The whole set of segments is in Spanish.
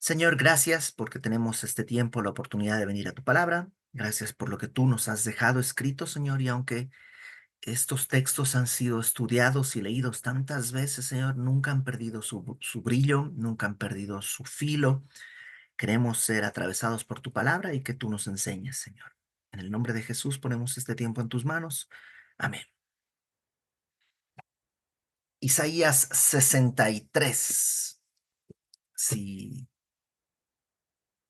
Señor, gracias porque tenemos este tiempo, la oportunidad de venir a tu palabra. Gracias por lo que tú nos has dejado escrito, Señor, y aunque estos textos han sido estudiados y leídos tantas veces, Señor, nunca han perdido su brillo, nunca han perdido su filo. Queremos ser atravesados por tu palabra y que tú nos enseñes, Señor. En el nombre de Jesús ponemos este tiempo en tus manos. Amén. Isaías 63. Si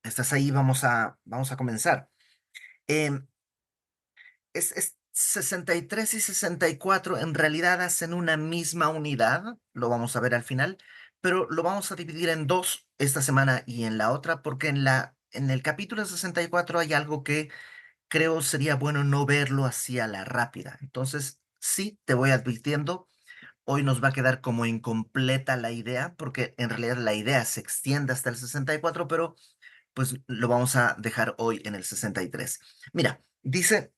estás ahí, vamos a comenzar. Em, es 63 y 64 en realidad hacen una misma unidad, lo vamos a ver al final, pero lo vamos a dividir en dos esta semana y en la otra, porque en el capítulo 64 hay algo que creo sería bueno no verlo así a la rápida. Entonces, sí, te voy advirtiendo, hoy nos va a quedar como incompleta la idea, porque en realidad la idea se extiende hasta el 64, pero pues lo vamos a dejar hoy en el 63. Mira, dice...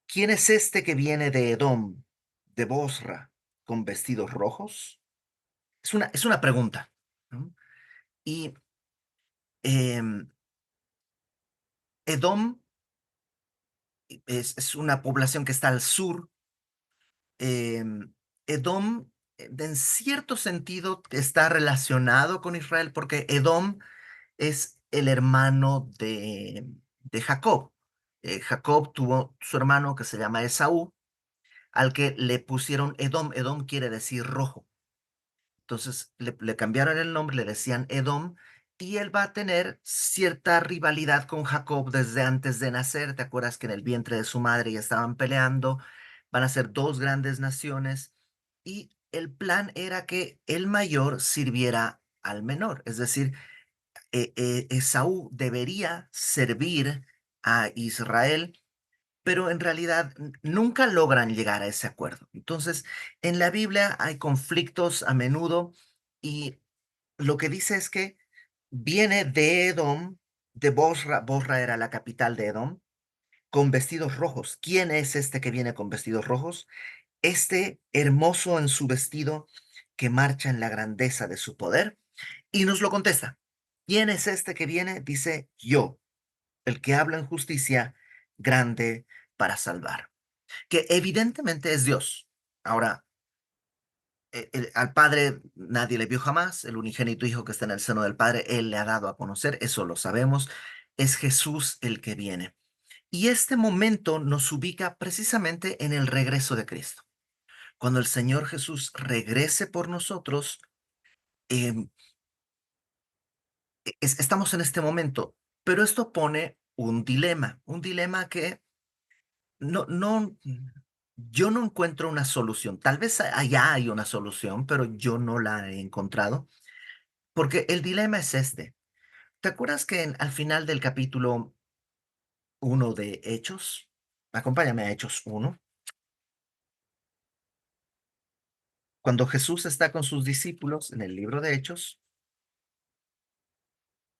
¿Quién es este que viene de Edom, de Bosra, con vestidos rojos? Es una pregunta, ¿no? Y em, Edom es una población que está al sur. Edom, en cierto sentido, está relacionado con Israel porque Edom es el hermano de Jacob. Jacob tuvo su hermano que se llama Esaú, al que le pusieron Edom. Edom quiere decir rojo. Entonces le cambiaron el nombre, le decían Edom, y él va a tener cierta rivalidad con Jacob desde antes de nacer. ¿Te acuerdas que en el vientre de su madre ya estaban peleando? Van a ser dos grandes naciones y el plan era que el mayor sirviera al menor, es decir, Esaú debería servir a Israel, pero en realidad nunca logran llegar a ese acuerdo. Entonces, en la Biblia hay conflictos a menudo y lo que dice es que viene de Edom, de Bosra. Bosra era la capital de Edom, con vestidos rojos. ¿Quién es este que viene con vestidos rojos? Este hermoso en su vestido que marcha en la grandeza de su poder. Y nos lo contesta. ¿Quién es este que viene? Dice yo, el que habla en justicia, grande para salvar, que evidentemente es Dios. Ahora, al Padre nadie le vio jamás, el unigénito Hijo que está en el seno del Padre, Él le ha dado a conocer, eso lo sabemos, es Jesús el que viene. Y este momento nos ubica precisamente en el regreso de Cristo. Cuando el Señor Jesús regrese por nosotros, eh, estamos en este momento, pero esto pone un dilema que no, yo no encuentro una solución. Tal vez allá hay una solución, pero yo no la he encontrado, porque el dilema es este. ¿Te acuerdas que al final del capítulo 1 de Hechos, acompáñame a Hechos 1, cuando Jesús está con sus discípulos en el libro de Hechos,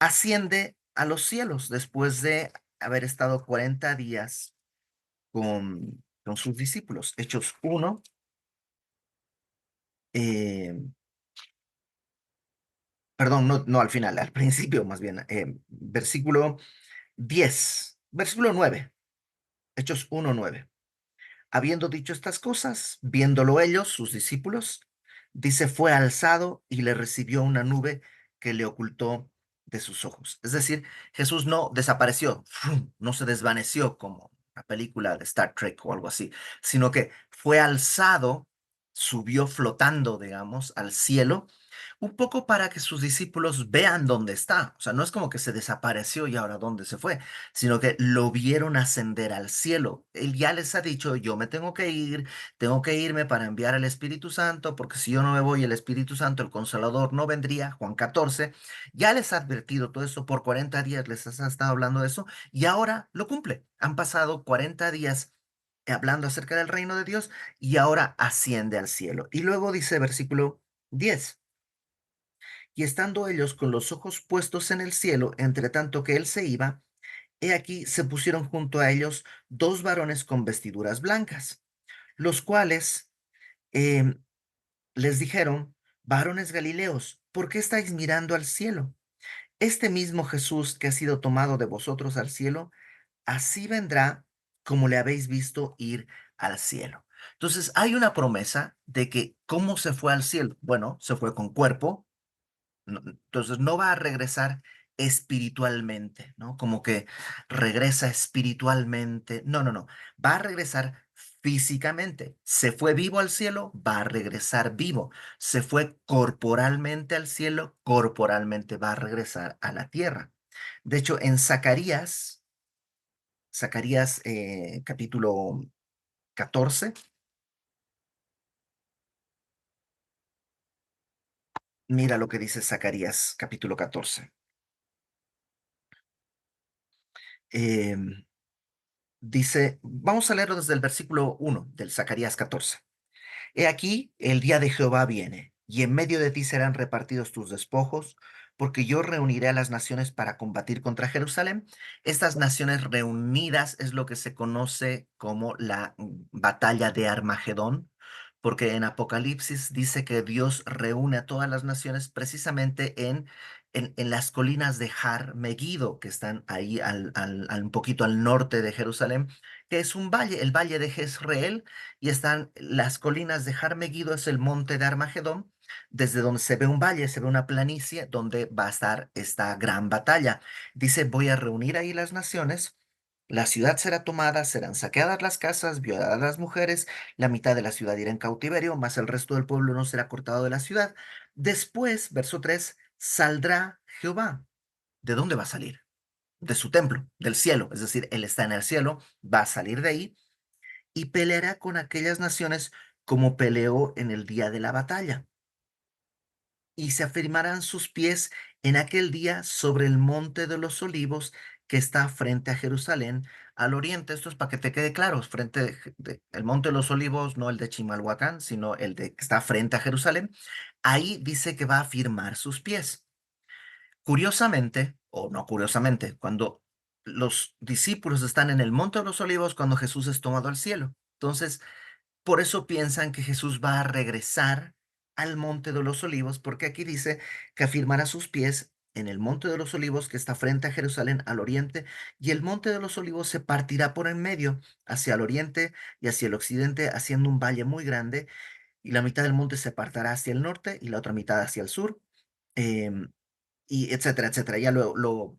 asciende a los cielos después de haber estado 40 días con sus discípulos? Hechos 1, eh, perdón, no al final, al principio más bien, versículo 10, versículo 9, Hechos 1:9. Habiendo dicho estas cosas, viéndolo ellos, sus discípulos, dice, fue alzado y le recibió una nube que le ocultó de sus ojos. Es decir, Jesús no desapareció, ¡frum!, no se desvaneció como la película de Star Trek o algo así, sino que fue alzado, subió flotando, digamos, al cielo un poco para que sus discípulos vean dónde está. O sea, no es como que se desapareció y ahora dónde se fue, sino que lo vieron ascender al cielo. Él ya les ha dicho, yo me tengo que ir, tengo que irme para enviar al Espíritu Santo, porque si yo no me voy, el Espíritu Santo, el Consolador, no vendría. Juan 14, ya les ha advertido todo eso, por 40 días les ha estado hablando de eso y ahora lo cumple. Han pasado 40 días hablando acerca del reino de Dios y ahora asciende al cielo. Y luego dice versículo 10. Y estando ellos con los ojos puestos en el cielo, entre tanto que él se iba, he aquí se pusieron junto a ellos dos varones con vestiduras blancas, los cuales les dijeron, varones Galileos, ¿por qué estáis mirando al cielo? Este mismo Jesús que ha sido tomado de vosotros al cielo, así vendrá como le habéis visto ir al cielo. Entonces, hay una promesa de que cómo se fue al cielo. Bueno, se fue con cuerpo, entonces no va a regresar espiritualmente, ¿no? Como que regresa espiritualmente. No, no, no. Va a regresar físicamente. Se fue vivo al cielo, va a regresar vivo. Se fue corporalmente al cielo, corporalmente va a regresar a la tierra. De hecho, en Zacarías, capítulo 14, mira lo que dice Zacarías capítulo 14. Em, Dice, vamos a leerlo desde el versículo 1 del Zacarías 14. He aquí, el día de Jehová viene, y en medio de ti serán repartidos tus despojos, porque yo reuniré a las naciones para combatir contra Jerusalén. Estas naciones reunidas es lo que se conoce como la batalla de Armagedón, porque en Apocalipsis dice que Dios reúne a todas las naciones precisamente en las colinas de Har Megiddo, que están ahí un poquito al norte de Jerusalén, que es un valle, el valle de Jezreel, y están las colinas de Har Megiddo, es el monte de Armagedón, desde donde se ve un valle, se ve una planicie donde va a estar esta gran batalla. Dice, voy a reunir ahí las naciones. La ciudad será tomada, serán saqueadas las casas, violadas las mujeres, la mitad de la ciudad irá en cautiverio, mas el resto del pueblo no será cortado de la ciudad. Después, verso 3, saldrá Jehová. ¿De dónde va a salir? De su templo, del cielo. Es decir, él está en el cielo, va a salir de ahí y peleará con aquellas naciones como peleó en el día de la batalla. Y se afirmarán sus pies en aquel día sobre el monte de los olivos que está frente a Jerusalén, al oriente. Esto es para que te quede claro, el monte de los olivos, no el de Chimalhuacán, sino el de que está frente a Jerusalén. Ahí dice que va a afirmar sus pies. Curiosamente, o no curiosamente, cuando los discípulos están en el monte de los olivos, cuando Jesús es tomado al cielo. Entonces, por eso piensan que Jesús va a regresar al Monte de los Olivos, porque aquí dice que afirmará sus pies en el Monte de los Olivos que está frente a Jerusalén al oriente, y el Monte de los Olivos se partirá por en medio, hacia el oriente y hacia el occidente, haciendo un valle muy grande, y la mitad del monte se apartará hacia el norte y la otra mitad hacia el sur, em, y etcétera, etcétera. Ya lo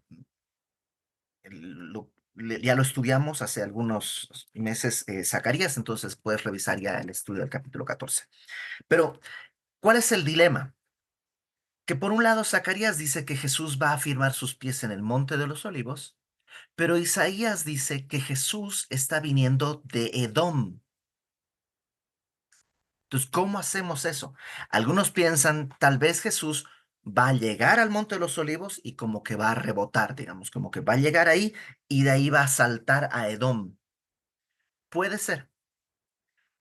estudiamos hace algunos meses, Zacarías, entonces puedes revisar ya el estudio del capítulo 14. Pero, ¿cuál es el dilema? Que por un lado Zacarías dice que Jesús va a afirmar sus pies en el monte de los olivos, pero Isaías dice que Jesús está viniendo de Edom. Entonces, ¿cómo hacemos eso? Algunos piensan, tal vez Jesús va a llegar al monte de los olivos y como que va a rebotar, digamos, como que va a llegar ahí y de ahí va a saltar a Edom. Puede ser.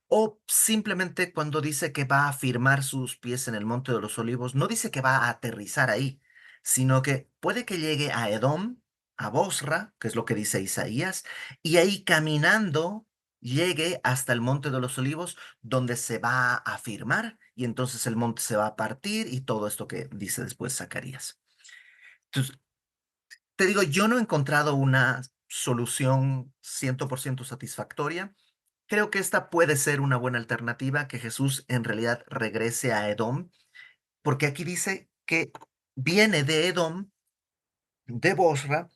O simplemente cuando dice que va a firmar sus pies en el Monte de los Olivos, no dice que va a aterrizar ahí, sino que puede que llegue a Edom, a Bosra, que es lo que dice Isaías, y ahí caminando llegue hasta el Monte de los Olivos, donde se va a firmar, y entonces el monte se va a partir y todo esto que dice después Zacarías. Entonces, te digo, yo no he encontrado una solución 100% satisfactoria. Creo que esta puede ser una buena alternativa, que Jesús en realidad regrese a Edom, porque aquí dice que viene de Edom, de Bosra,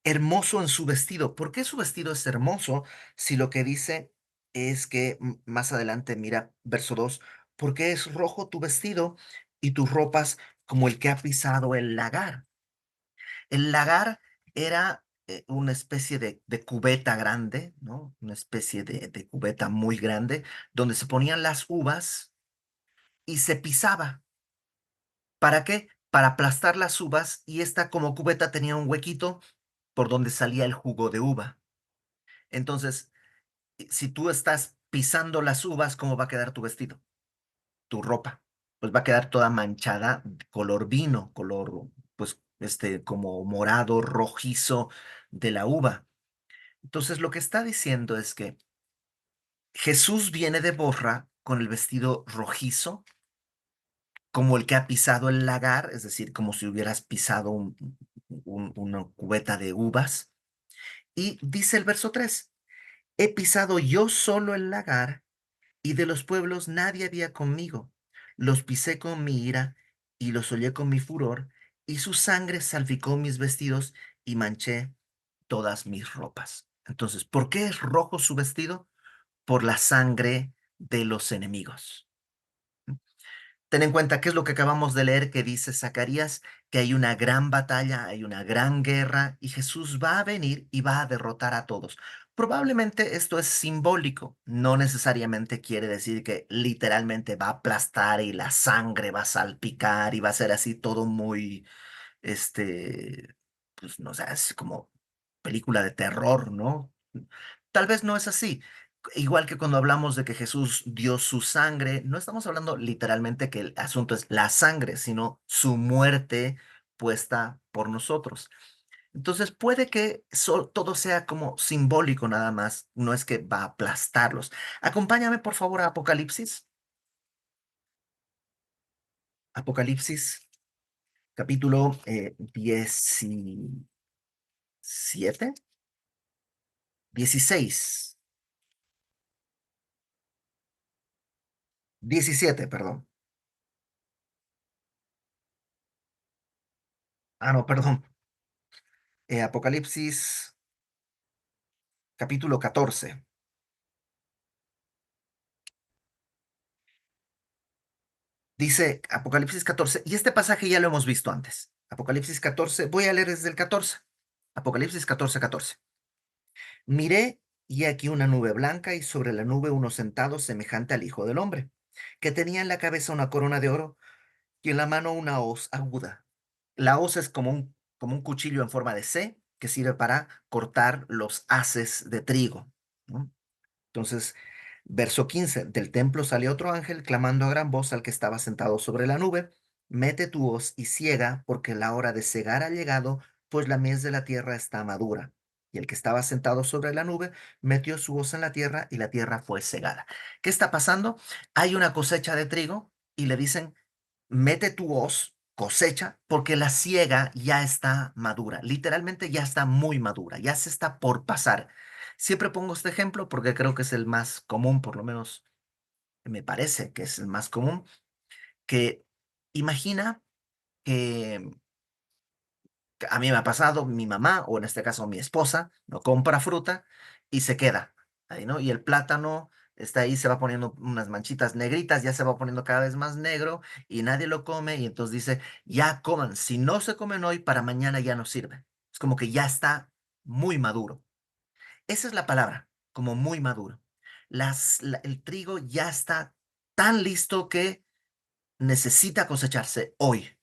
hermoso en su vestido. ¿Por qué su vestido es hermoso si lo que dice es que más adelante, mira, verso 2, porque es rojo tu vestido y tus ropas como el que ha pisado el lagar? El lagar era una especie de cubeta grande, ¿no? Una especie de cubeta muy grande, donde se ponían las uvas y se pisaba. ¿Para qué? Para aplastar las uvas, y esta como cubeta tenía un huequito por donde salía el jugo de uva. Entonces, si tú estás pisando las uvas, ¿cómo va a quedar tu vestido? Tu ropa. Pues va a quedar toda manchada, color vino, color, pues, como morado, rojizo de la uva. Entonces, lo que está diciendo es que Jesús viene de Borra con el vestido rojizo, como el que ha pisado el lagar, es decir, como si hubieras pisado una cubeta de uvas. Y dice el verso 3: he pisado yo solo el lagar, y de los pueblos nadie había conmigo. Los pisé con mi ira y los hollé con mi furor, y su sangre salpicó mis vestidos y manché todas mis ropas. Entonces, ¿por qué es rojo su vestido? Por la sangre de los enemigos. Ten en cuenta qué es lo que acabamos de leer que dice Zacarías, que hay una gran batalla, hay una gran guerra y Jesús va a venir y va a derrotar a todos. Probablemente esto es simbólico, no necesariamente quiere decir que literalmente va a aplastar y la sangre va a salpicar y va a ser así todo muy, pues no sé, es como película de terror, ¿no? Tal vez no es así. Igual que cuando hablamos de que Jesús dio su sangre, no estamos hablando literalmente que el asunto es la sangre, sino su muerte puesta por nosotros. Entonces puede que todo sea como simbólico nada más, no es que va a aplastarlos. Acompáñame por favor a Apocalipsis. Apocalipsis, capítulo 17, 16, 17, perdón. Ah, no, perdón. Apocalipsis, capítulo 14. Dice Apocalipsis 14, y este pasaje ya lo hemos visto antes. Apocalipsis 14, voy a leer desde el 14. Apocalipsis 14, 14. Miré y aquí una nube blanca y sobre la nube uno sentado semejante al Hijo del Hombre, que tenía en la cabeza una corona de oro y en la mano una hoz aguda. La hoz es como un cuchillo en forma de C que sirve para cortar los haces de trigo, ¿no? Entonces, verso 15, del templo salió otro ángel clamando a gran voz al que estaba sentado sobre la nube, mete tu hoz y ciega, porque la hora de cegar ha llegado, pues la mies de la tierra está madura. Y el que estaba sentado sobre la nube metió su hoz en la tierra y la tierra fue cegada. ¿Qué está pasando? Hay una cosecha de trigo y le dicen, mete tu hoz, cosecha, porque la siega ya está madura. Literalmente ya está muy madura, ya se está por pasar. Siempre pongo este ejemplo porque creo que es el más común, por lo menos me parece que es el más común, que imagina que a mí me ha pasado, mi mamá, o en este caso mi esposa, no compra fruta y se queda ahí, ¿no? Y el plátano está ahí, se va poniendo unas manchitas negritas, ya se va poniendo cada vez más negro y nadie lo come y entonces dice, ya coman, si no se comen hoy, para mañana ya no sirve. Es como que ya está muy maduro. Esa es la palabra, como muy maduro. El trigo ya está tan listo que necesita cosecharse hoy.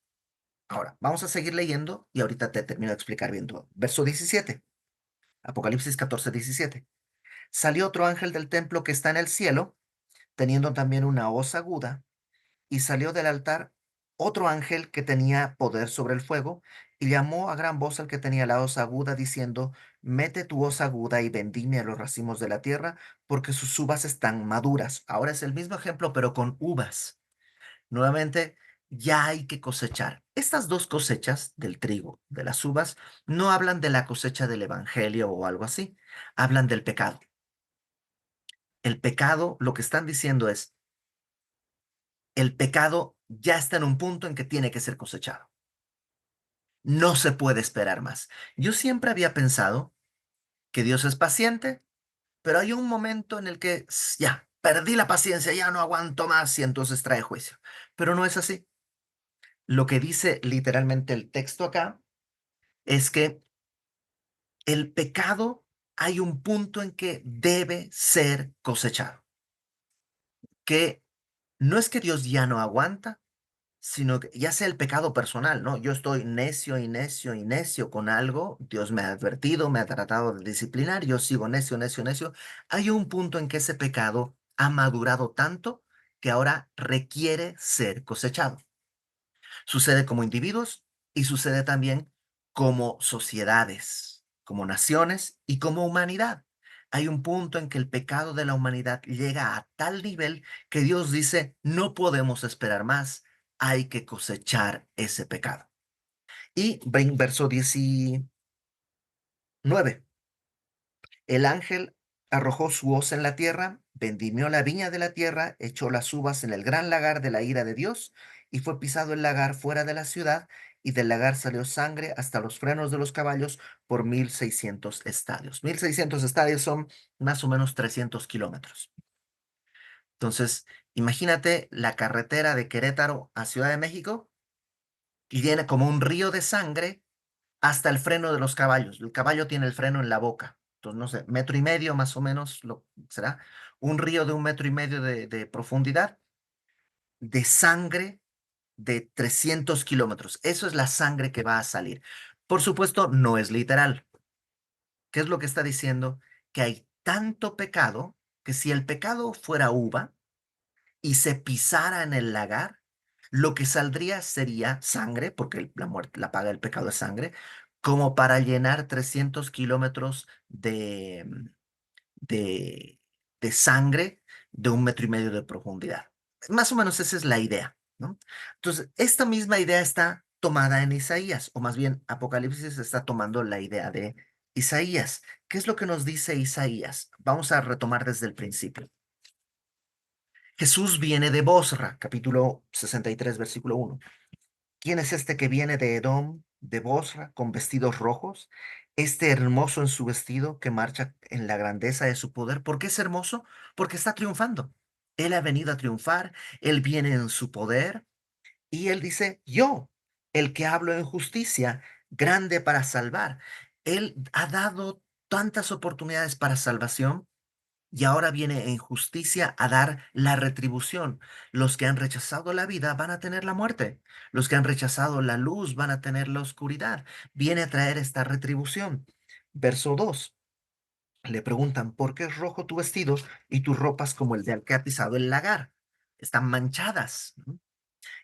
Ahora, vamos a seguir leyendo y ahorita te termino de explicar bien todo. Verso 17, Apocalipsis 14, 17. Salió otro ángel del templo que está en el cielo, teniendo también una hoz aguda, y salió del altar otro ángel que tenía poder sobre el fuego, y llamó a gran voz al que tenía la hoz aguda, diciendo, mete tu hoz aguda y vendime a los racimos de la tierra, porque sus uvas están maduras. Ahora es el mismo ejemplo, pero con uvas. Nuevamente, ya hay que cosechar. Estas dos cosechas del trigo, de las uvas, no hablan de la cosecha del evangelio o algo así, hablan del pecado. El pecado, lo que están diciendo es, el pecado ya está en un punto en que tiene que ser cosechado. No se puede esperar más. Yo siempre había pensado que Dios es paciente, pero hay un momento en el que ya, perdí la paciencia, ya no aguanto más y entonces trae juicio. Pero no es así. Lo que dice literalmente el texto acá es que el pecado hay un punto en que debe ser cosechado, que no es que Dios ya no aguanta, sino que ya sea el pecado personal, ¿no? Yo estoy necio y necio y necio con algo, Dios me ha advertido, me ha tratado de disciplinar, yo sigo necio, necio, necio. Hay un punto en que ese pecado ha madurado tanto que ahora requiere ser cosechado. Sucede como individuos y sucede también como sociedades, como naciones y como humanidad. Hay un punto en que el pecado de la humanidad llega a tal nivel que Dios dice, no podemos esperar más, hay que cosechar ese pecado. Y verso 19. El ángel arrojó su hoz en la tierra, vendimió la viña de la tierra, echó las uvas en el gran lagar de la ira de Dios, y fue pisado el lagar fuera de la ciudad, y del lagar salió sangre hasta los frenos de los caballos por 1600 estadios. 1600 estadios son más o menos 300 kilómetros. Entonces, imagínate la carretera de Querétaro a Ciudad de México y viene como un río de sangre hasta el freno de los caballos. El caballo tiene el freno en la boca. Entonces, no sé, metro y medio más o menos será. Un río de 1,5 metros de profundidad, de sangre de 300 kilómetros. Eso es la sangre que va a salir. Por supuesto, no es literal. ¿Qué es lo que está diciendo? Que hay tanto pecado que si el pecado fuera uva y se pisara en el lagar, lo que saldría sería sangre, porque la muerte, la paga del pecado es sangre, como para llenar 300 kilómetros de, de sangre de 1,5 metros de profundidad. Más o menos esa es la idea, ¿no? Entonces, esta misma idea está tomada en Isaías, o más bien Apocalipsis está tomando la idea de Isaías. ¿Qué es lo que nos dice Isaías? Vamos a retomar desde el principio. Jesús viene de Bosra, capítulo 63, versículo 1. ¿Quién es este que viene de Edom, de Bosra, con vestidos rojos? Este hermoso en su vestido que marcha en la grandeza de su poder. ¿Por qué es hermoso? Porque está triunfando. Él ha venido a triunfar, él viene en su poder y él dice, yo, el que hablo en justicia, grande para salvar. Él ha dado tantas oportunidades para salvación y ahora viene en justicia a dar la retribución. Los que han rechazado la vida van a tener la muerte. Los que han rechazado la luz van a tener la oscuridad. Viene a traer esta retribución. Verso 2. Le preguntan, ¿por qué es rojo tu vestido y tus ropas como el de al que ha pisado el lagar? Están manchadas, ¿no?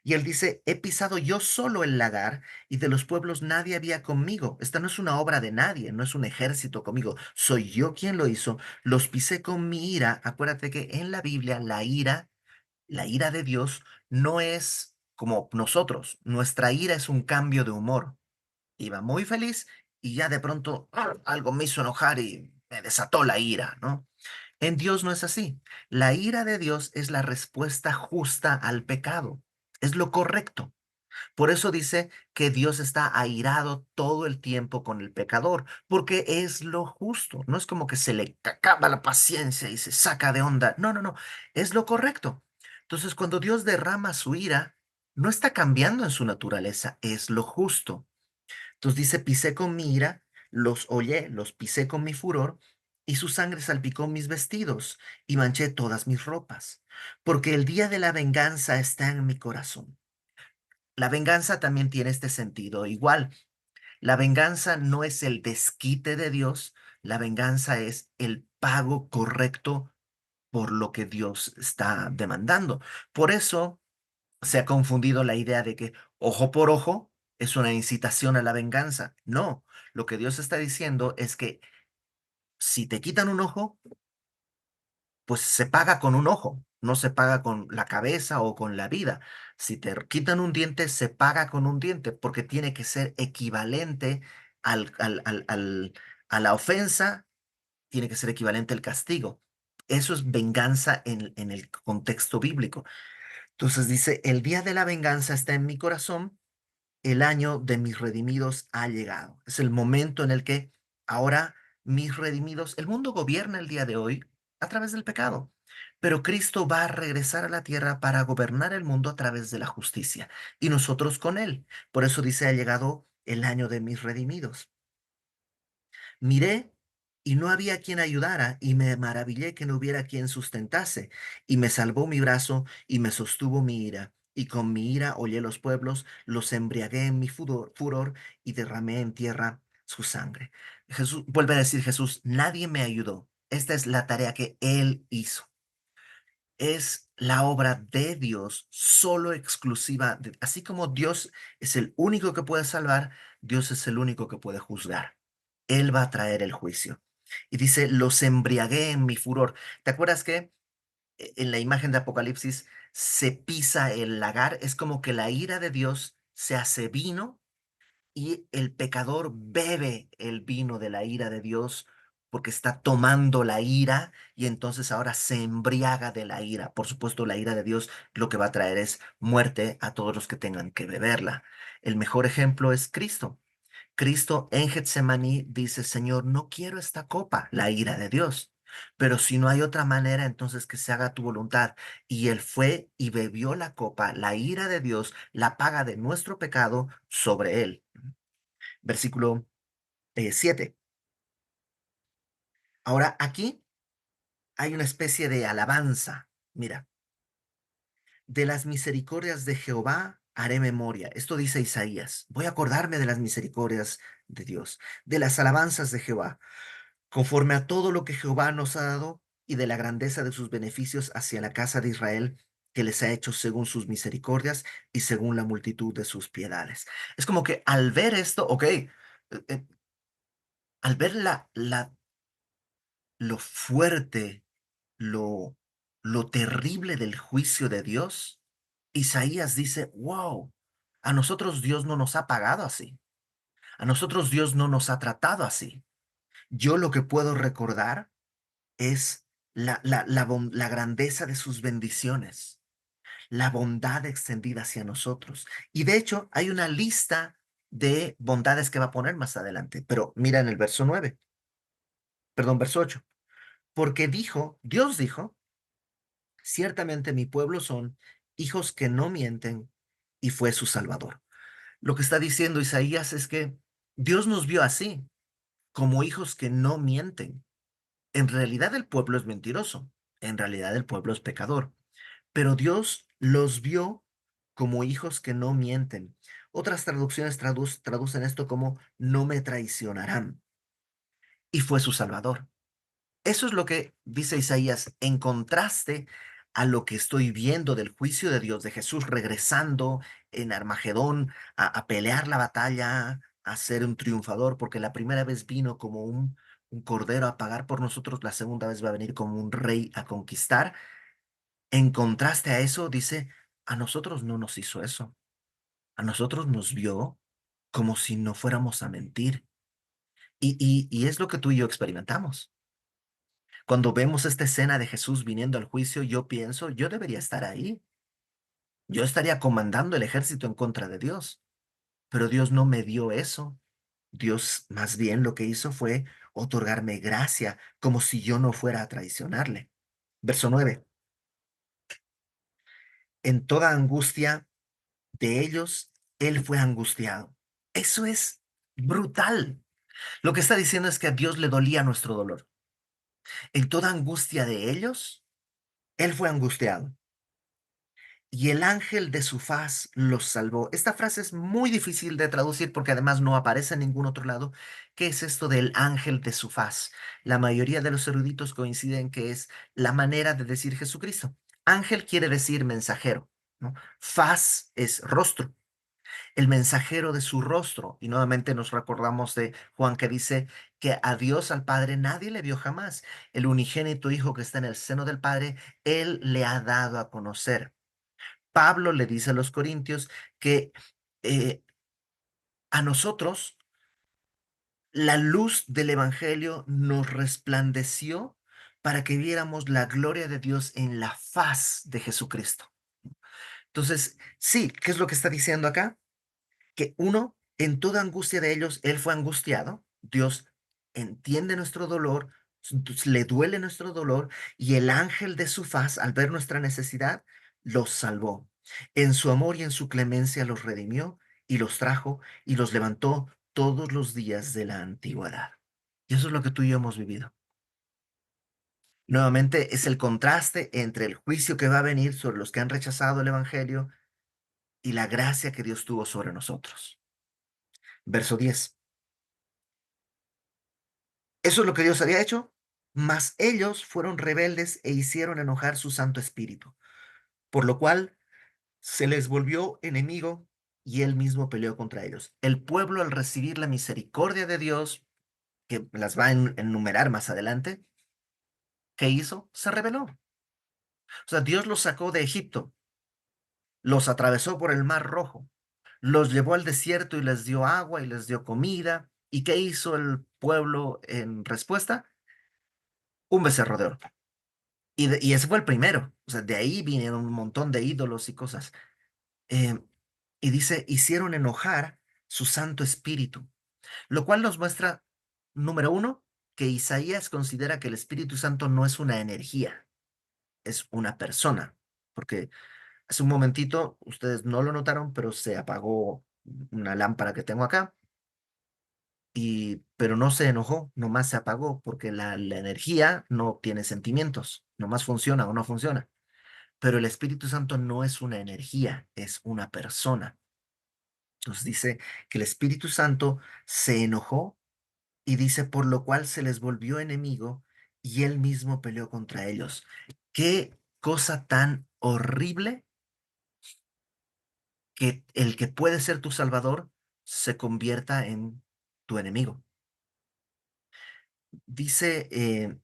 Y él dice, he pisado yo solo el lagar y de los pueblos nadie había conmigo. Esta no es una obra de nadie, no es un ejército conmigo. Soy yo quien lo hizo. Los pisé con mi ira. Acuérdate que en la Biblia la ira de Dios no es como nosotros. Nuestra ira es un cambio de humor. Iba muy feliz y ya de pronto algo me hizo enojar y me desató la ira, ¿no? En Dios no es así. La ira de Dios es la respuesta justa al pecado. Es lo correcto. Por eso dice que Dios está airado todo el tiempo con el pecador, porque es lo justo. No es como que se le acaba la paciencia y se saca de onda. No, no, no. Es lo correcto. Entonces, cuando Dios derrama su ira, no está cambiando en su naturaleza, es lo justo. Entonces dice, pisé con mi ira, los hollé, los pisé con mi furor, y su sangre salpicó mis vestidos y manché todas mis ropas, porque el día de la venganza está en mi corazón. La venganza también tiene este sentido igual. La venganza no es el desquite de Dios, la venganza es el pago correcto por lo que Dios está demandando. Por eso se ha confundido la idea de que ojo por ojo es una incitación a la venganza. No, lo que Dios está diciendo es que si te quitan un ojo, pues se paga con un ojo, no se paga con la cabeza o con la vida. Si te quitan un diente, se paga con un diente porque tiene que ser equivalente a la ofensa, tiene que ser equivalente al castigo. Eso es venganza en el contexto bíblico. Entonces dice, el día de la venganza está en mi corazón, el año de mis redimidos ha llegado. Es el momento en el que ahora mis redimidos, el mundo gobierna el día de hoy a través del pecado, pero Cristo va a regresar a la tierra para gobernar el mundo a través de la justicia y nosotros con él. Por eso dice, ha llegado el año de mis redimidos. Miré y no había quien ayudara, y me maravillé que no hubiera quien sustentase, y me salvó mi brazo y me sostuvo mi ira. Y con mi ira hollé los pueblos, los embriagué en mi furor y derramé en tierra su sangre. Jesús, vuelve a decir Jesús, nadie me ayudó. Esta es la tarea que Él hizo. Es la obra de Dios, solo exclusiva. Así como Dios es el único que puede salvar, Dios es el único que puede juzgar. Él va a traer el juicio. Y dice, los embriagué en mi furor. ¿Te acuerdas que en la imagen de Apocalipsis se pisa el lagar, es como que la ira de Dios se hace vino y el pecador bebe el vino de la ira de Dios porque está tomando la ira y entonces ahora se embriaga de la ira. Por supuesto, la ira de Dios lo que va a traer es muerte a todos los que tengan que beberla. El mejor ejemplo es Cristo. Cristo en Getsemaní dice, Señor, no quiero esta copa, la ira de Dios, pero si no hay otra manera, entonces que se haga tu voluntad. Y él fue y bebió la copa, la ira de Dios, la paga de nuestro pecado sobre él. Versículo 7. Ahora aquí hay una especie de alabanza. Mira, de las misericordias de Jehová haré memoria. Esto dice Isaías. Voy a acordarme de las misericordias de Dios, de las alabanzas de Jehová, conforme a todo lo que Jehová nos ha dado y de la grandeza de sus beneficios hacia la casa de Israel, que les ha hecho según sus misericordias y según la multitud de sus piedades. Es como que al ver esto, ok, al ver lo fuerte, lo, lo terrible del juicio de Dios, Isaías dice, wow, a nosotros Dios no nos ha pagado así, a nosotros Dios no nos ha tratado así. Yo lo que puedo recordar es la grandeza de sus bendiciones, la bondad extendida hacia nosotros. Y de hecho, hay una lista de bondades que va a poner más adelante, pero mira en el verso 9, perdón, verso 8, porque dijo, Dios dijo, ciertamente mi pueblo son hijos que no mienten y fue su salvador. Lo que está diciendo Isaías es que Dios nos vio así, como hijos que no mienten. En realidad el pueblo es mentiroso, en realidad el pueblo es pecador, pero Dios los vio como hijos que no mienten. Otras traducciones traducen esto como no me traicionarán y fue su salvador. Eso es lo que dice Isaías en contraste a lo que estoy viendo del juicio de Dios, de Jesús regresando en Armagedón a pelear la batalla, a ser un triunfador, porque la primera vez vino como un cordero a pagar por nosotros, la segunda vez va a venir como un rey a conquistar. En contraste a eso, dice, a nosotros no nos hizo eso, a nosotros nos vio como si no fuéramos a mentir. Y es lo que tú y yo experimentamos. Cuando vemos esta escena de Jesús viniendo al juicio, yo pienso, yo debería estar ahí. Yo estaría comandando el ejército en contra de Dios, pero Dios no me dio eso. Dios más bien lo que hizo fue otorgarme gracia, como si yo no fuera a traicionarle. Verso 9. En toda angustia de ellos, Él fue angustiado. Eso es brutal. Lo que está diciendo es que a Dios le dolía nuestro dolor. En toda angustia de ellos, Él fue angustiado y el ángel de su faz los salvó. Esta frase es muy difícil de traducir porque además no aparece en ningún otro lado. ¿Qué es esto del ángel de su faz? La mayoría de los eruditos coinciden que es la manera de decir Jesucristo. Ángel quiere decir mensajero, ¿no? Faz es rostro, el mensajero de su rostro. Y nuevamente nos recordamos de Juan que dice que a Dios, al Padre, nadie le vio jamás. El unigénito Hijo que está en el seno del Padre, Él le ha dado a conocer. Pablo le dice a los corintios que eh, a nosotros la luz del Evangelio nos resplandeció para que viéramos la gloria de Dios en la faz de Jesucristo. Entonces, sí, ¿qué es lo que está diciendo acá? Que uno, en toda angustia de ellos, Él fue angustiado. Dios entiende nuestro dolor, le duele nuestro dolor, y el ángel de su faz, al ver nuestra necesidad, los salvó. En su amor y en su clemencia los redimió y los trajo y los levantó todos los días de la antigüedad. Y eso es lo que tú y yo hemos vivido. Nuevamente es el contraste entre el juicio que va a venir sobre los que han rechazado el Evangelio y la gracia que Dios tuvo sobre nosotros. Verso 10. Eso es lo que Dios había hecho, mas ellos fueron rebeldes e hicieron enojar su Santo Espíritu, por lo cual se les volvió enemigo y él mismo peleó contra ellos. El pueblo, al recibir la misericordia de Dios, que las va a enumerar más adelante, ¿qué hizo? Se rebeló. O sea, Dios los sacó de Egipto, los atravesó por el Mar Rojo, los llevó al desierto y les dio agua y les dio comida. ¿Y qué hizo el pueblo en respuesta? Un becerro de oro. Y ese fue el primero. O sea, de ahí vinieron un montón de ídolos y cosas. Eh, y dice, hicieron enojar su Santo Espíritu, lo cual nos muestra, número uno, que Isaías considera que el Espíritu Santo no es una energía, es una persona. Porque hace un momentito, ustedes no lo notaron, pero se apagó una lámpara que tengo acá, pero no se enojó, nomás se apagó, porque la energía no tiene sentimientos, nomás funciona o no funciona. Pero el Espíritu Santo no es una energía, es una persona. Entonces dice que el Espíritu Santo se enojó y dice, por lo cual se les volvió enemigo y él mismo peleó contra ellos. Qué cosa tan horrible que el que puede ser tu salvador se convierta en tu enemigo. Dice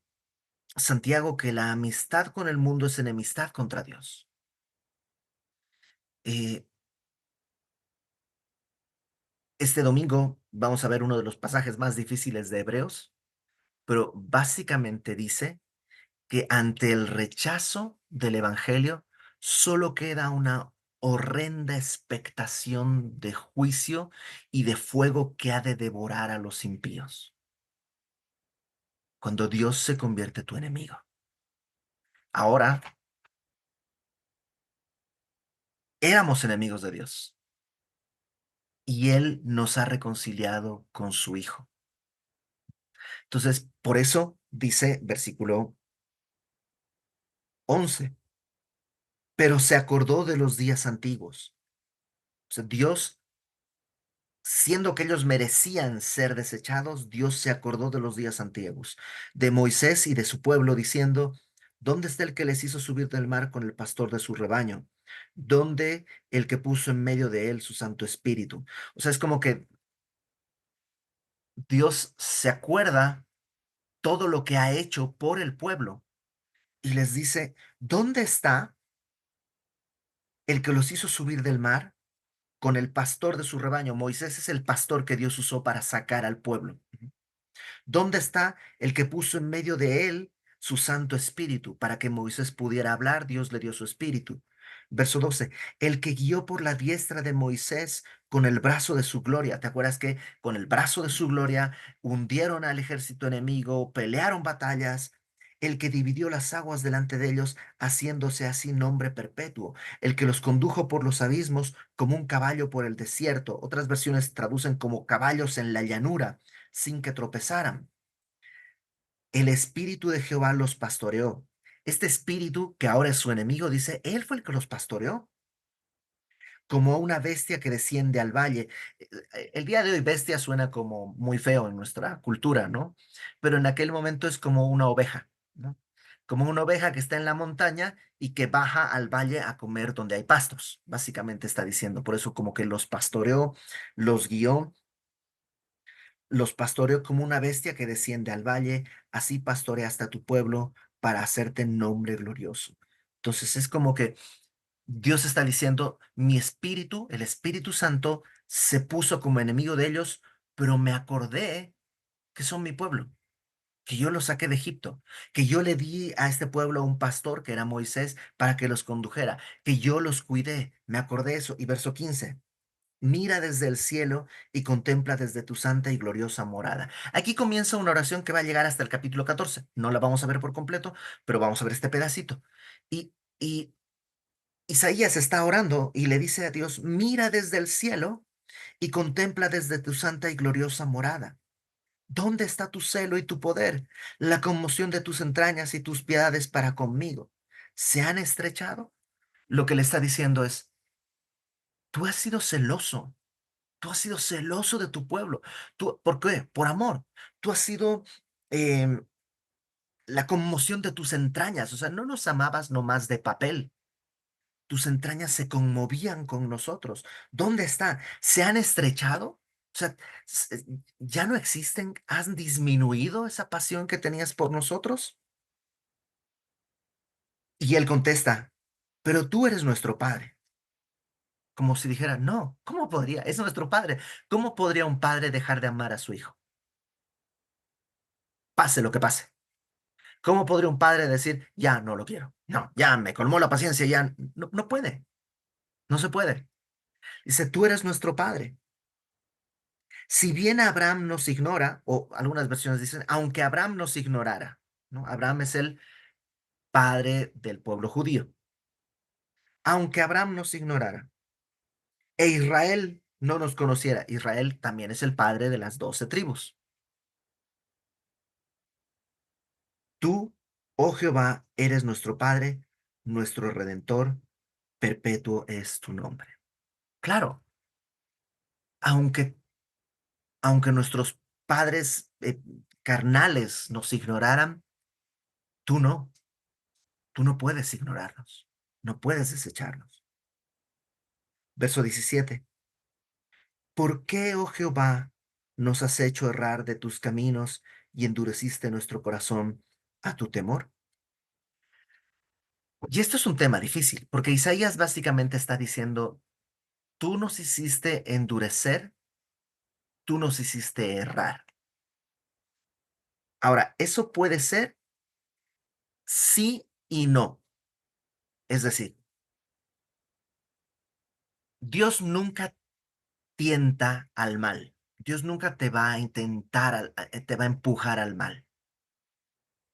Santiago que la amistad con el mundo es enemistad contra Dios. Eh, este domingo vamos a ver uno de los pasajes más difíciles de Hebreos, pero básicamente dice que ante el rechazo del Evangelio solo queda una horrenda expectación de juicio y de fuego que ha de devorar a los impíos, cuando Dios se convierte en tu enemigo. Ahora éramos enemigos de Dios y Él nos ha reconciliado con su Hijo. Entonces, por eso dice versículo 11, pero se acordó de los días antiguos. O sea, Dios, siendo que ellos merecían ser desechados, Dios se acordó de los días antiguos, de Moisés y de su pueblo, diciendo, ¿dónde está el que les hizo subir del mar con el pastor de su rebaño? ¿Dónde el que puso en medio de él su Santo Espíritu? O sea, es como que Dios se acuerda todo lo que ha hecho por el pueblo y les dice, ¿dónde está el que los hizo subir del mar con el pastor de su rebaño? Moisés es el pastor que Dios usó para sacar al pueblo. ¿Dónde está el que puso en medio de él su Santo Espíritu? Para que Moisés pudiera hablar, Dios le dio su Espíritu. Verso 12, el que guió por la diestra de Moisés con el brazo de su gloria. ¿Te acuerdas que con el brazo de su gloria hundieron al ejército enemigo, pelearon batallas? El que dividió las aguas delante de ellos, haciéndose así nombre perpetuo. El que los condujo por los abismos como un caballo por el desierto. Otras versiones traducen como caballos en la llanura sin que tropezaran. El espíritu de Jehová los pastoreó. Este espíritu, que ahora es su enemigo, dice, él fue el que los pastoreó, como una bestia que desciende al valle. El día de hoy bestia suena como muy feo en nuestra cultura, ¿no? Pero en aquel momento es como una oveja, ¿no? Como una oveja que está en la montaña y que baja al valle a comer donde hay pastos, básicamente está diciendo. Por eso como que los pastoreó, los guió, los pastoreó como una bestia que desciende al valle, así pastorea hasta tu pueblo para hacerte nombre glorioso. Entonces es como que Dios está diciendo, mi espíritu, el Espíritu Santo, se puso como enemigo de ellos, pero me acordé que son mi pueblo, que yo los saqué de Egipto, que yo le di a este pueblo un pastor que era Moisés para que los condujera, que yo los cuidé. Me acordé eso. Y verso 15. Mira desde el cielo y contempla desde tu santa y gloriosa morada. Aquí comienza una oración que va a llegar hasta el capítulo 14. No la vamos a ver por completo, pero vamos a ver este pedacito. Y Isaías está orando y le dice a Dios, mira desde el cielo y contempla desde tu santa y gloriosa morada. ¿Dónde está tu celo y tu poder, la conmoción de tus entrañas y tus piedades para conmigo? ¿Se han estrechado? Lo que le está diciendo es, tú has sido celoso. Tú has sido celoso de tu pueblo. ¿Por qué? Por amor. Tú has sido em, la conmoción de tus entrañas. O sea, no nos amabas nomás de papel. Tus entrañas se conmovían con nosotros. ¿Dónde está? ¿Se han estrechado? O sea, ¿ya no existen? ¿Has disminuido esa pasión que tenías por nosotros? Y él contesta, pero tú eres nuestro padre. Como si dijera, no, ¿cómo podría? Es nuestro padre. ¿Cómo podría un padre dejar de amar a su hijo? Pase lo que pase. ¿Cómo podría un padre decir, ya no lo quiero? No, ya me colmó la paciencia, ya no, no puede, no se puede. Dice, tú eres nuestro padre. Si bien Abraham nos ignora, o algunas versiones dicen, aunque Abraham nos ignorara, ¿no? Abraham es el padre del pueblo judío. Aunque Abraham nos ignorara e Israel no nos conociera, Israel también es el padre de las 12 tribus. Tú, oh Jehová, eres nuestro Padre, nuestro Redentor, perpetuo es tu nombre. Claro, aunque, aunque nuestros padres carnales nos ignoraran, tú no, tú no puedes ignorarnos, no puedes desecharnos. Verso 17. ¿Por qué, oh Jehová, nos has hecho errar de tus caminos y endureciste nuestro corazón a tu temor? Y esto es un tema difícil, porque Isaías básicamente está diciendo, tú nos hiciste endurecer, tú nos hiciste errar. Ahora, eso puede ser sí y no. Es decir, Dios nunca tienta al mal. Dios nunca te va a intentar, te va a empujar al mal.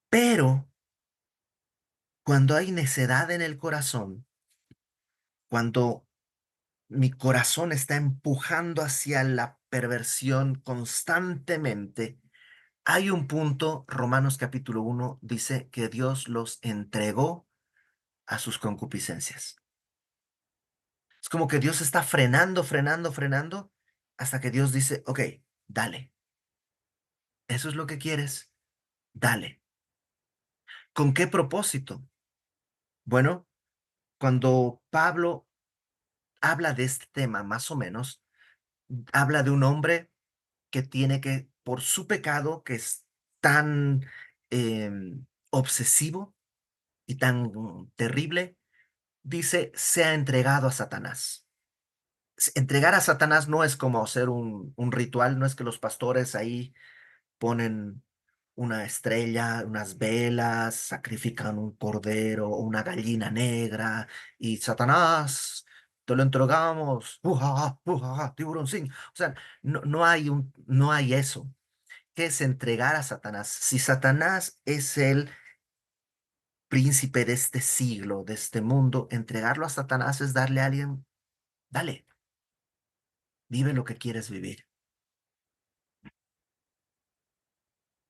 Pero cuando hay necedad en el corazón, cuando mi corazón está empujando hacia la perversión constantemente, hay un punto, Romanos capítulo 1 dice que Dios los entregó a sus concupiscencias. Es como que Dios está frenando, frenando, frenando, hasta que Dios dice, ok, dale, eso es lo que quieres, dale. ¿Con qué propósito? Bueno, cuando Pablo habla de este tema, más o menos, habla de un hombre que tiene que, por su pecado, que es tan obsesivo y tan terrible, dice, se ha entregado a Satanás. Entregar a Satanás no es como hacer un ritual, no es que los pastores ahí ponen una estrella, unas velas, sacrifican un cordero o una gallina negra y Satanás, te lo entregamos, ujaja, ujaja, tiburoncín. O sea, no hay eso. ¿Qué es entregar a Satanás? Si Satanás es el príncipe de este siglo, de este mundo, entregarlo a Satanás es darle a alguien, dale, vive lo que quieres vivir.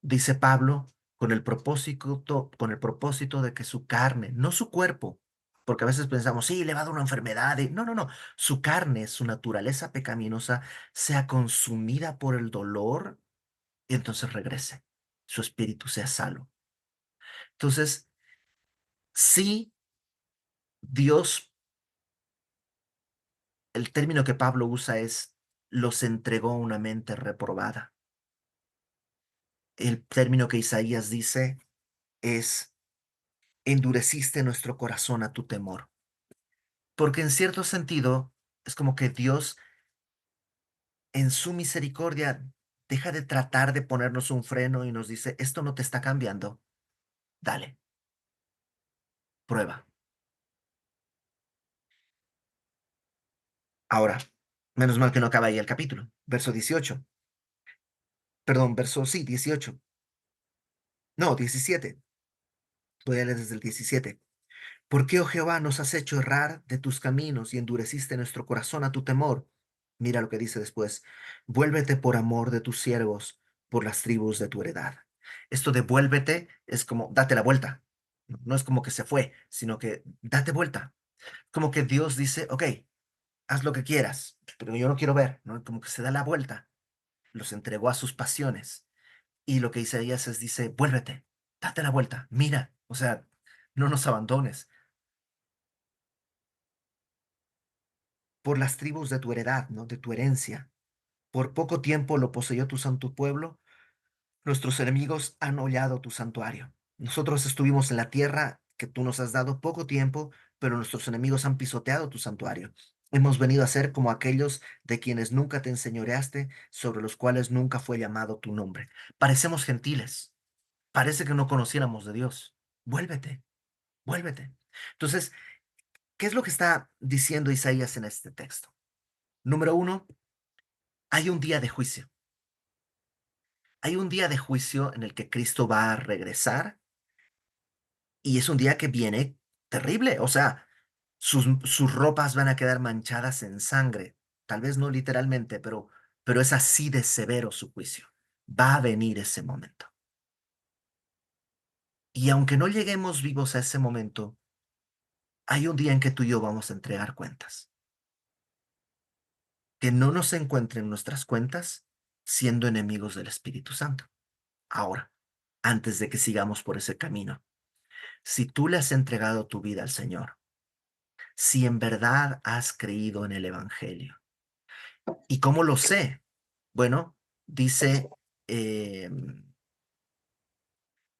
Dice Pablo, con el propósito de que su carne, no su cuerpo, porque a veces pensamos, sí, le va a dar una enfermedad. No, no, no. Su carne, su naturaleza pecaminosa, sea consumida por el dolor y entonces regrese. Su espíritu sea salvo. Entonces, sí, Dios, el término que Pablo usa es, los entregó a una mente reprobada. El término que Isaías dice es, endureciste nuestro corazón a tu temor. Porque en cierto sentido es como que Dios en su misericordia deja de tratar de ponernos un freno y nos dice, esto no te está cambiando, dale, prueba. Ahora, menos mal que no acaba ahí el capítulo. Verso 18. Perdón, verso, sí, 18. No, 17. Voy a leer desde el 17. ¿Por qué, oh Jehová, nos has hecho errar de tus caminos y endureciste nuestro corazón a tu temor? Mira lo que dice después. Vuélvete por amor de tus siervos, por las tribus de tu heredad. Esto de vuélvete es como date la vuelta. No, no es como que se fue, sino que date vuelta. Como que Dios dice, ok, haz lo que quieras, pero yo no quiero ver, ¿no? Como que se da la vuelta. Los entregó a sus pasiones. Y lo que Isaías es, dice, vuélvete, date la vuelta, mira, o sea, no nos abandones. Por las tribus de tu heredad, ¿no? De tu herencia. Por poco tiempo lo poseyó tu santo pueblo. Nuestros enemigos han hollado tu santuario. Nosotros estuvimos en la tierra que tú nos has dado poco tiempo, pero nuestros enemigos han pisoteado tu santuario. Hemos venido a ser como aquellos de quienes nunca te enseñoreaste, sobre los cuales nunca fue llamado tu nombre. Parecemos gentiles. Parece que no conociéramos de Dios. Vuélvete, vuélvete. Entonces, ¿qué es lo que está diciendo Isaías en este texto? Número uno, hay un día de juicio. Hay un día de juicio en el que Cristo va a regresar y es un día que viene terrible. O sea, sus ropas van a quedar manchadas en sangre. Tal vez no literalmente, pero es así de severo su juicio. Va a venir ese momento. Y aunque no lleguemos vivos a ese momento, hay un día en que tú y yo vamos a entregar cuentas. Que no nos encuentren nuestras cuentas siendo enemigos del Espíritu Santo. Ahora, antes de que sigamos por ese camino, si tú le has entregado tu vida al Señor, si en verdad has creído en el Evangelio, ¿y cómo lo sé? Bueno, dice eh,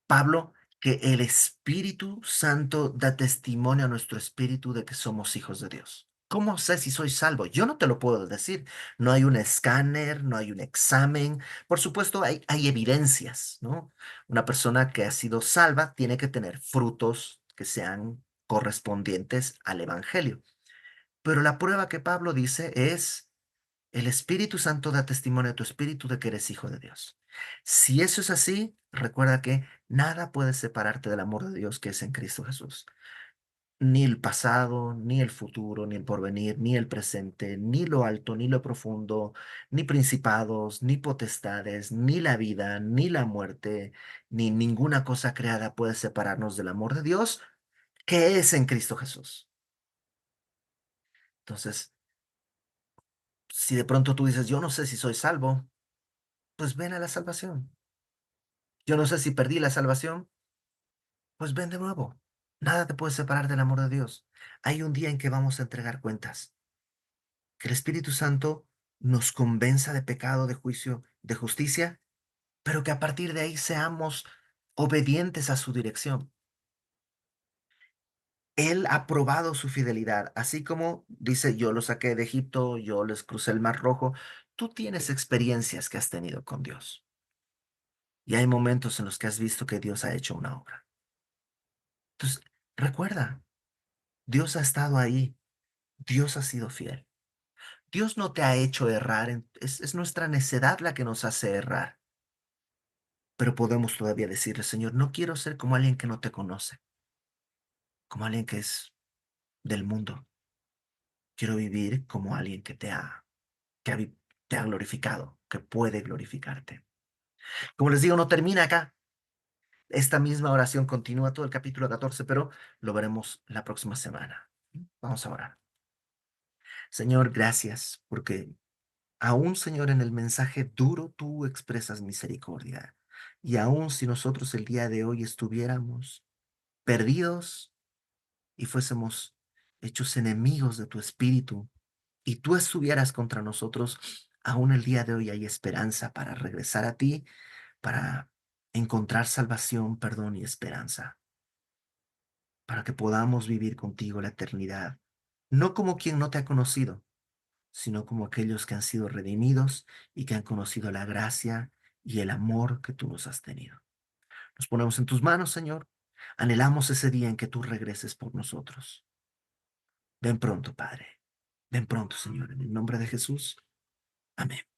Pablo que el Espíritu Santo da testimonio a nuestro espíritu de que somos hijos de Dios. ¿Cómo sé si soy salvo? Yo no te lo puedo decir. No hay un escáner, no hay un examen. Por supuesto, hay evidencias, ¿no? Una persona que ha sido salva tiene que tener frutos que sean correspondientes al Evangelio. Pero la prueba que Pablo dice es el Espíritu Santo da testimonio a tu espíritu de que eres hijo de Dios. Si eso es así, recuerda que nada puede separarte del amor de Dios que es en Cristo Jesús. Ni el pasado, ni el futuro, ni el porvenir, ni el presente, ni lo alto, ni lo profundo, ni principados, ni potestades, ni la vida, ni la muerte, ni ninguna cosa creada puede separarnos del amor de Dios que es en Cristo Jesús. Entonces, si de pronto tú dices, yo no sé si soy salvo, pues ven a la salvación. Yo no sé si perdí la salvación, pues ven de nuevo. Nada te puede separar del amor de Dios. Hay un día en que vamos a entregar cuentas. Que el Espíritu Santo nos convenza de pecado, de juicio, de justicia, pero que a partir de ahí seamos obedientes a su dirección. Él ha probado su fidelidad, así como dice, yo los saqué de Egipto, yo les crucé el Mar Rojo. Tú tienes experiencias que has tenido con Dios y hay momentos en los que has visto que Dios ha hecho una obra. Entonces, recuerda, Dios ha estado ahí, Dios ha sido fiel. Dios no te ha hecho errar, es nuestra necedad la que nos hace errar. Pero podemos todavía decirle, Señor, no quiero ser como alguien que no te conoce, como alguien que es del mundo. Quiero vivir como alguien te ha glorificado, que puede glorificarte. Como les digo, no termina acá. Esta misma oración continúa todo el capítulo 14, pero lo veremos la próxima semana. Vamos a orar. Señor, gracias, porque aún, Señor, en el mensaje duro tú expresas misericordia. Y aún si nosotros el día de hoy estuviéramos perdidos y fuésemos hechos enemigos de tu espíritu y tú estuvieras contra nosotros, aún el día de hoy hay esperanza para regresar a ti, para encontrar salvación, perdón y esperanza, para que podamos vivir contigo la eternidad, no como quien no te ha conocido, sino como aquellos que han sido redimidos y que han conocido la gracia y el amor que tú nos has tenido. Nos ponemos en tus manos, Señor. Anhelamos ese día en que tú regreses por nosotros. Ven pronto, Padre. Ven pronto, Señor, en el nombre de Jesús. Amén.